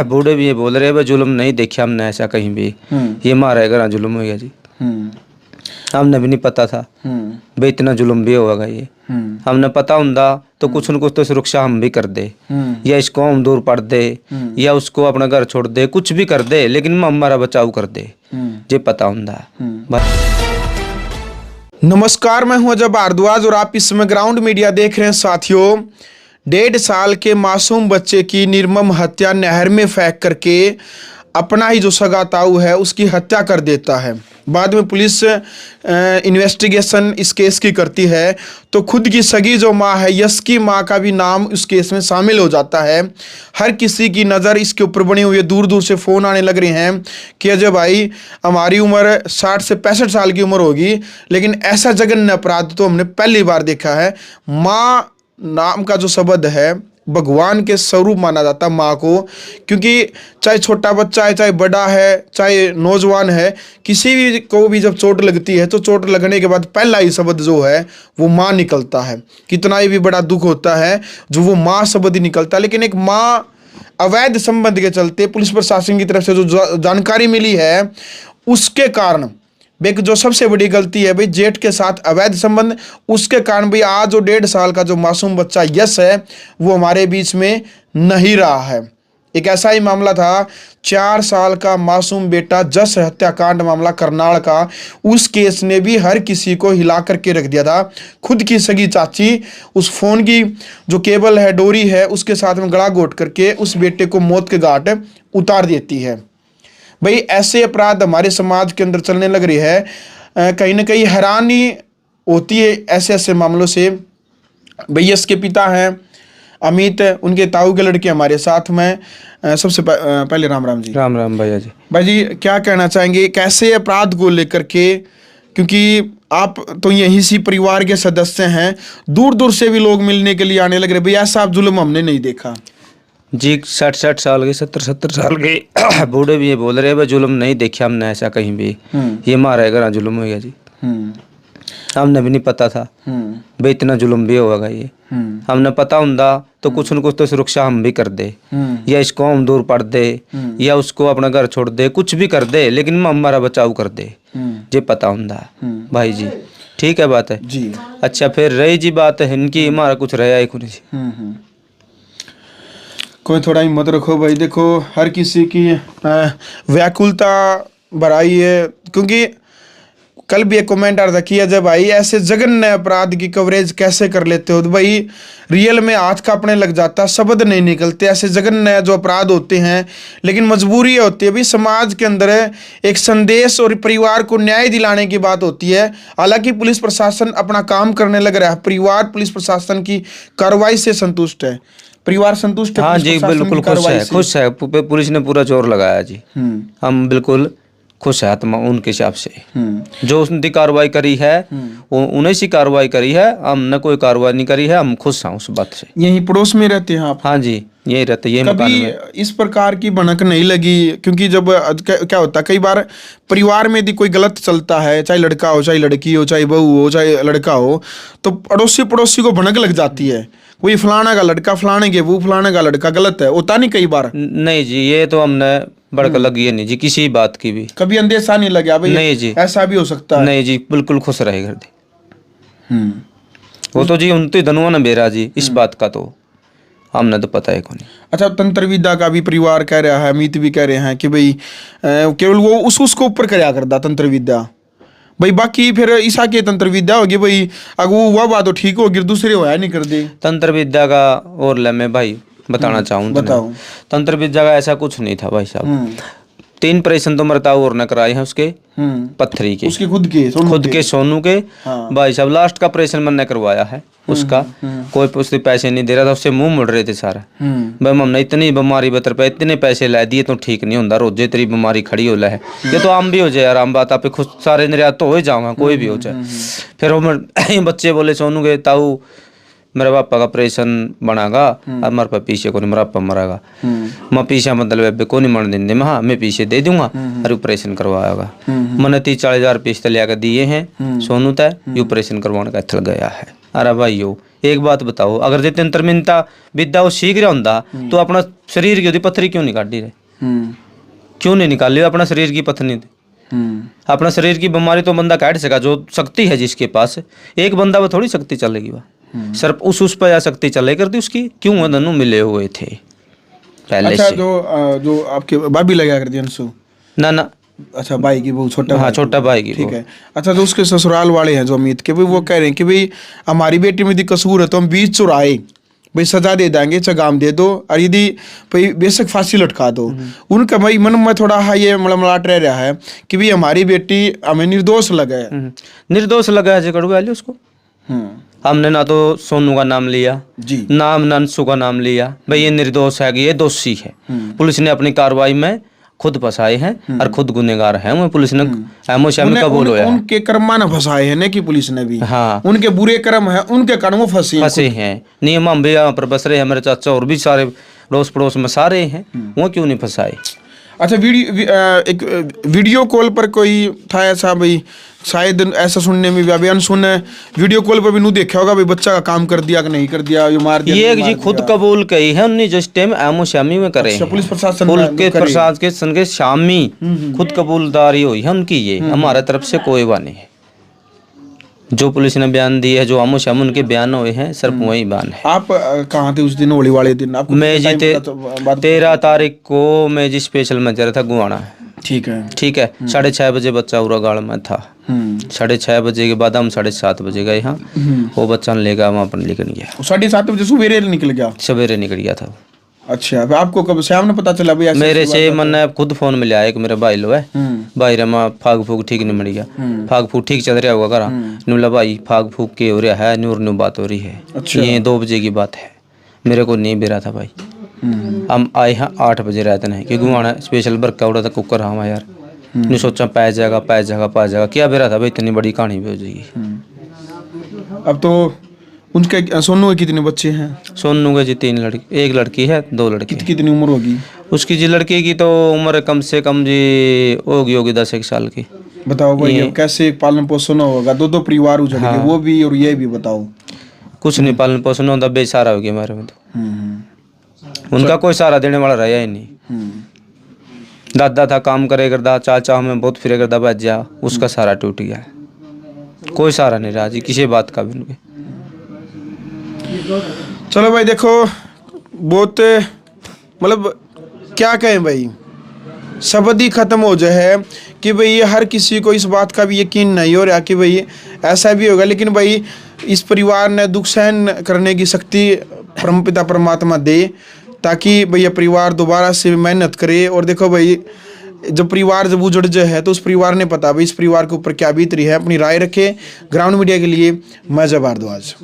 बूढ़े भी ये बोल रहे हैं भाई जुल्म नहीं देखा हमने ऐसा कहीं भी, ये मारा है घर जुल्म हो गया जी। हमने भी नहीं पता था भाई इतना जुल्म भी होगा ये। हमने पता होंदा तो कुछ न कुछ तो सुरक्षा हम भी कर दे, या इसको हम दूर पड़ दे, या उसको अपना घर छोड़ दे, कुछ भी कर दे, लेकिन हमारा बचाव कर दे, ये पता होंदा। नमस्कार, मैं हूं अजय भारद्वाज और आप इस समय ग्राउंड मीडिया देख रहे हैं। साथियों, 1.5 साल के मासूम बच्चे की निर्मम हत्या नहर में फेंक करके अपना ही जो सगा ताऊ है उसकी हत्या कर देता है। बाद में पुलिस इन्वेस्टिगेशन इस केस की करती है तो खुद की सगी जो माँ है, यश की माँ का भी नाम उस केस में शामिल हो जाता है। हर किसी की नज़र इसके ऊपर बनी हुई है, दूर दूर से फ़ोन आने लग रहे हैं कि अजय भाई हमारी उम्र 60 से 65 साल की उम्र होगी, लेकिन ऐसा जघन्य अपराध तो हमने पहली बार देखा है। माँ नाम का जो शब्द है भगवान के स्वरूप माना जाता है माँ को, क्योंकि चाहे छोटा बच्चा है, चाहे बड़ा है, चाहे नौजवान है, किसी भी को भी जब चोट लगती है तो चोट लगने के बाद पहला ही शब्द जो है वो माँ निकलता है। कितना ही भी बड़ा दुख होता है जो वो माँ शब्द ही निकलता है। लेकिन एक माँ अवैध संबंध के चलते पुलिस प्रशासन की तरफ से जो जानकारी मिली है उसके कारण एक जो सबसे बड़ी गलती है भाई जेठ के साथ अवैध संबंध, उसके कारण भाई आज जो 1.5 साल का जो मासूम बच्चा यश है वो हमारे बीच में नहीं रहा है। एक ऐसा ही मामला था, 4 साल का मासूम बेटा जस हत्याकांड मामला करनाल का, उस केस ने भी हर किसी को हिला करके रख दिया था। खुद की सगी चाची उस फोन की जो केबल है, डोरी है, उसके साथ में गला घोट करके उस बेटे को मौत के घाट उतार देती है। भाई ऐसे अपराध हमारे समाज के अंदर चलने लग रही है, कहीं ना कहीं हैरानी होती है ऐसे ऐसे मामलों से। भाई यश के पिता हैं अमित, उनके ताऊ के लड़के हमारे साथ में। सबसे पहले राम राम जी। राम राम भैया जी। भाई जी क्या कहना चाहेंगे कैसे अपराध को लेकर के, क्योंकि आप तो यहीं सी परिवार के सदस्य हैं, दूर दूर से भी लोग मिलने के लिए आने लग रहे। भैया साहब जुल्म हमने नहीं देखा जी, 60 साल के 70 साल के बूढ़े भी ये बोल रहे हैं भाई जुल्म नहीं देखा हमने ऐसा कहीं भी, ये मारा है घर जुल्म हो गया जी। हमने भी नहीं पता था भाई इतना जुल्म भी होगा ये। हमने पता होंदा तो कुछ न कुछ तो सुरक्षा हम भी कर दे, या इसको हम दूर पड़ दे, या उसको अपना घर छोड़ दे, कुछ भी कर दे, लेकिन हमारा बचाव कर दे, ये पता होंदा भाई जी। ठीक है बात है जी। अच्छा, फिर रही जी बात है इनकी, हमारा कुछ रहा है कुछ जी। कोई थोड़ा हिम्मत रखो भाई, देखो हर किसी की व्याकुलता बढ़ाई है, क्योंकि कल भी एक कमेंट आ रहा था कि अजय भाई ऐसे जघन्य अपराध की कवरेज कैसे कर लेते हो। तो भाई रियल में हाथ कांपने लग जाता, शब्द नहीं निकलते, ऐसे जघन्य जो अपराध होते हैं। लेकिन मजबूरी होती है भाई, समाज के अंदर एक संदेश और परिवार को न्याय दिलाने की बात होती है। हालांकि पुलिस प्रशासन अपना काम करने लग रहा है, परिवार पुलिस प्रशासन की कार्रवाई से संतुष्ट है, परिवार संतुष्ट है। हाँ जी बिल्कुल खुश है। पुलिस ने पूरा जोर लगाया जी, हम बिल्कुल खुश है आत्मा उनके हिसाब से। जो उनकी कार्रवाई करी है वो उन्हें सी कार्रवाई करी है, हमने कोई कार्रवाई नहीं करी है, हम खुश हैं उस बात से। यही पड़ोस में रहते हैं आप? हाँ जी यही रहते, ये कभी इस प्रकार की भनक नहीं लगी? क्योंकि जब क्या होता है कई बार परिवार में यदि कोई गलत चलता है, चाहे लड़का हो, चाहे लड़की हो, चाहे बहू हो, चाहे लड़का हो, तो अड़ोसी पड़ोसी को भनक लग जाती है, कोई फलाना का लड़का फलाने के वो फलाने का लड़का गलत है, होता नहीं कई बार? नहीं जी, ये तो हमने भड़क लगी है नहीं जी किसी बात की भी, कभी अंदेशा नहीं लगा भाई? नहीं जी, ऐसा भी हो सकता है? नहीं जी, बिल्कुल खुश रहे घर दे। वो तो जी उन तो धनुआ न बेरा जी, इस बात का तो हमने तो पता है कौन। अच्छा, तंत्र विद्या का भी परिवार कह रहा है, अमित भी कह रहे हैं कि भाई केवल वो उसको ऊपर कराया करता तंत्र विद्या भाई, बाकी फिर ईसा के तंत्र विद्या होगी भाई, अगर वो हुआ बात तो ठीक होगी, दूसरे होया नहीं कर दे तंत्र विद्या का। और ले मैं भाई बताना चाहूँ, बताओ। तंत्र विद्या का ऐसा कुछ नहीं था भाई साहब। 3 ऑपरेशन तो मरताऊ और न कराए हैं उसके, पत्थरी के, उसके खुद के सोनू के। हाँ। भाई साहब लास्ट का ऑपरेशन मैंने करवाया है उसका, कोई उससे पैसे नहीं दे रहा था, उससे मुंह मुड़ रहे थे सारा। भाई हमने इतनी बीमारी बतर पे इतने पैसे ला दिए तो ठीक नहीं होता, रोजे तेरी बीमारी खड़ी हो है, ये तो आम भी हो जाए आराम बात, आप खुद सारे निर्यात तो हो ही जाऊंगा, कोई भी हो जाए। फिर वो बच्चे बोले सोनू के ताऊ मेरे पापा का ऑपरेशन बनागा, अब मेरे पापा पीछे को नहीं, मेरा पापा मरागा, मैं पीछे मतलब को नहीं मरने देंगे, हाँ मैं पीछे दे दूंगा और ऑपरेशन करवाएगा। मैंने 30-40 हज़ार रुपये लिया कर दिए हैं सोनू तय, ये ऑपरेशन करवाने का थल गया है। अरे भाई यो एक बात बताओ, अगर जे तंत्र मिनता विद्या वो सीख रहा होंदा तो अपना शरीर की होती पत्थरी क्यों नहीं काटी रहे? क्यों नहीं निकाली अपना शरीर की पत्थरी? अपना शरीर की बीमारी तो बंदा काट सका, जो शक्ति है जिसके पास, एक बंदा वो थोड़ी शक्ति चलेगी वह सिर्फ उस पर या शक्ति चले करती उसकी, क्यों वह दोनों मिले हुए थे पहले अच्छा, से। जो आपके भाभी लगा कर दिया ना अच्छा, भाई की वो छोटा, हाँ छोटा भाई की, ठीक है। अच्छा, जो उसके ससुराल वाले हैं जो अमित के, भाई वो कह रहे हैं कि भाई हमारी बेटी में यदि कसूर है तो हम 20 चुराए भाई सजा दे देंगे, चगाम दे दो, और यदि भाई बेशक फांसी लटका दो। उनका भाई मन में थोड़ा ये मलमलाट रह रहा है कि भाई हमारी बेटी हमें निर्दोष लगा है। निर्दोष लगा है कड़ू वाले उसको। हमने ना तो सोनू का नाम लिया जी, नाम नंसू का नाम लिया, भाई ये निर्दोष है कि ये दोषी है। पुलिस ने अपनी कार्रवाई में खुद फंसाए हैं और खुद गुनहगार हैं वो, पुलिस ने एमओ में कबूल होया है। उनके कर्म न फंसाए हैं ना कि पुलिस ने भी, हाँ उनके बुरे कर्म है, उनके कर्म फंसे हैं। नियम हम भी यहाँ पर बस रहे हैं, मेरे चाचा और भी सारे पड़ोस पड़ोस में सारे हैं, वो क्यों नहीं फंसाए? अच्छा, एक वीडियो कॉल पर कोई था ऐसा भाई, शायद ऐसा सुनने में भी अभी अनसुन वीडियो कॉल पर भी नहीं देखा होगा भाई, बच्चा का काम कर दिया कि नहीं कर दिया, ये मार दिया, ये जी खुद कबूल कही है उन्हें, जिस टाइम एमओ शामी में करे। अच्छा, पुलिस प्रशासन प्रशासन के संग शामी खुद कबूलदारी हुई है उनकी, ये हमारे तरफ से कोई बात नहीं है। जो पुलिस ने बयान दिए है, जो आमो शाम उनके बयान हुए हैं, सिर्फ वही बयान है। आप कहाँ थे उस दिन, होली वाले दिन? आपको मैं जी 13 तारीख को मैं जी स्पेशल में जा रहा था गुआना। ठीक है 6:30 बजे बच्चा उरागाड़ में था। 6:30 बजे के बाद हम 7:30 बजे गए यहाँ, वो बच्चा लेकर वहाँ पर निकल गया। 7:30 बजे सवेरे निकल गया? सवेरे निकल गया था। अच्छा, आपको कब शाम ने पता चला भैया? मेरे से मैंने खुद फोन मिला एक मेरे भाई लो है, भाई रमा फाग फूक ठीक नहीं मिल गया, फाग फूक ठीक चल रहा होगा करा नुला भाई, फाग फूक के हो रहा है, नूर न्यू बात हो रही है। अच्छा। ये 2 बजे की बात है, मेरे को नहीं बेरा था भाई। हम आए हैं 8 बजे रहते नहीं, क्योंकि वहाँ स्पेशल बरका उड़ा था कुकर हाँ यार, नहीं सोचा पै जाएगा क्या बेरा था भाई, इतनी बड़ी कहानी भी हो जाएगी। अब तो उनके सोनू के कितने बच्चे हैं? सोनू के जी 3 लड़की, 1 लड़की है 2 लड़के। कितनी उम्र होगी उसकी जी? लड़के की तो उम्र कम से कम जी होगी 10 साल की। बताओ भाई, कैसे पालन पोषण होगा? 2 परिवार उजड़ गए, वो भी और ये भी, बताओ। कुछ नहीं पालन पोषण होता, बेसहारा हो गया हमारे में तो। उनका कोई सहारा देने वाला रहा ही नहीं। दादा था काम करे करदा, चाचा हमें बहुत फिरे करदा बच्चा, उसका सहारा टूट गया, कोई सहारा नहीं रहा जी किसी बात का भी उनके। चलो भाई, देखो बहुत मतलब क्या कहें भाई, शब्द ही खत्म हो जाए कि भाई ये हर किसी को इस बात का भी यकीन नहीं हो रहा कि भाई ऐसा भी होगा। लेकिन भाई इस परिवार ने दुख सहन करने की शक्ति परमपिता परमात्मा दे, ताकि भाई ये परिवार दोबारा से मेहनत करे। और देखो भाई, जब परिवार जब उजड़ जाए है तो उस परिवार ने पता भाई इस परिवार के ऊपर क्या बीत रही है। अपनी राय रखे। ग्राउंड मीडिया के लिए मैं जय भारद्वाज।